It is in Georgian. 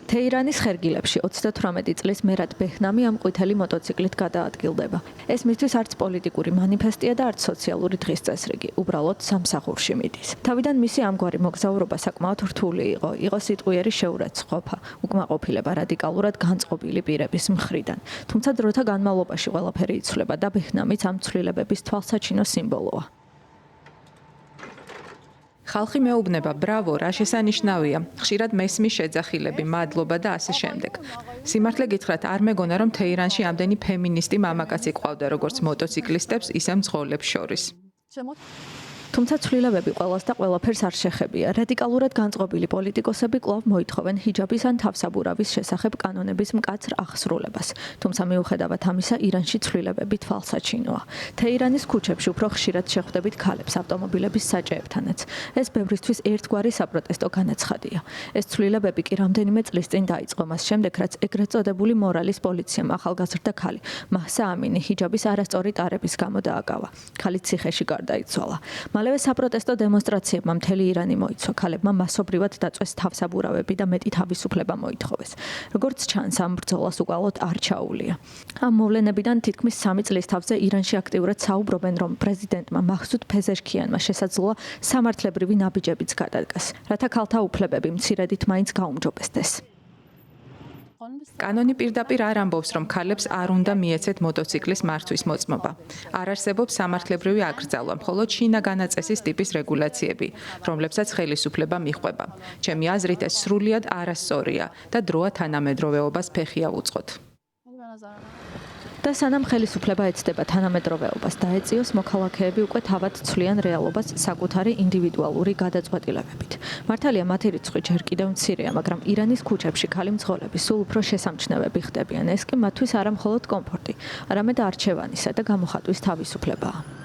თეირანის ხერგილებში 38 წლის მერად ბეჰნამი ამ ყვითელი მოტოციკლით გადაადგილდება. ეს მისთვის არც პოლიტიკური მანიფესტია და არც სოციალური დღის წესრიგი, უბრალოდ სამსახურში მიდის. თავიდან მისი ამგვარი მოგზაურობა საკმაოდ რთული იყო სიტყვიერი შეურაცხყოფა, უკმაყოფილება რადიკალურად განწყობილი პირების მხრიდან. თუმცა დროთა განმავლობაში ყველაფერი იცვლება და ბეჰნამიც ამ ცვლილებების თვალსაჩინო სიმბოლოა. ხალხი მეუბნება, ბრავო, რა შესანიშნავია. ხშირად მესმის შეძახილები, მადლობა და ასე შემდეგ. სიმართლე გითხრათ, არ მეგონა, რომ თეირანში ამდენი ფემინისტი მამაკაცი ყავდა, როგორც მოტოციკლისტებს, ისე მძღოლებს შორის. თუმცა ცვლილებები ყველას და ყველაფერს არ შეხებია. რადიკალურად განწყობილი პოლიტიკოსები კვლავ მოითხოვენ ჰიჯაბის ან თავსაბურავის შესახებ კანონების მკაცრ აღსრულებას. თუმცა მიუხედავად ამისა, ირანში ცვლილებები თვალსაჩინოა. თეირანის ქუჩებში უფრო ხშირად შეხვდებით ქალებს ავტომობილების საჭეებთანაც. ეს ბევრისთვის ერთგვარი საპროტესტო განაცხადია. ეს ცვლილებები კი რამდენიმე წლის წინ დაიწყო მას შემდეგ, რაც ეგრეთ წოდებული მორალის პოლიციამ ახალგაზრდა ქალი მაჰსა ამინი ჰიჯაბის არასწორი ტარების გამო დააკავა. ქალი ციხეში გარდაიცვალა. მალევე საპროტესტო დემონსტრაციებმა მთელი ირანი მოიცვა, ქალებმა მასობრივად დაწვეს თავსაბურავები და მეტი თავისუფლება მოითხოვეს. როგორც ჩანს, ამ ბრძოლას უკვალოდ არ ჩაუვლია. ამ მოვლენებიდან თითქმის 3 წლის თავზე ირანში აქტიურად საუბრობენ, რომ პრეზიდენტმა მაჰსუდ ფეზეშქიანმა შესაძლოა სამართლებრივი ნაბიჯებიც გადადგას, რათა ქალთა უფლებები მცირედით მაინც გაუმჯობესდეს. კანონი პირდაპირ არ ამბობს, რომ ქალებს არ უნდა მიეცეთ მოტოციკლის მართვის მოწმობა. არ არსებობს სამართლებრივი აკრძალვა, მხოლოდ შინაგანაწესის ტიპის რეგულაციები, რომლებსაც ხელისუფლება მიჰყვება. ჩემი აზრით, ეს სრულიად არასწორია და დროა თანამედროვეობას ფეხი აუწყოთ. და სანამ ხელისუფლება ეცდება თანამედროვეობას დაეწიოს, მოქალაქეები უკვე თავად ცვლიან რეალობას საკუთარი ინდივიდუალური გადაწყვეტილებებით. მართალია მათი რიცხვი ჯერ კიდევ მცირეა, მაგრამ ირანის ქუჩებში ქალი მძღოლები სულ უფრო შესამჩნევები ხდებიან. ეს კი მათთვის არა მხოლოდ კომფორტი, არამედ არჩევანისა და გამოხატვის თავისუფლებაა.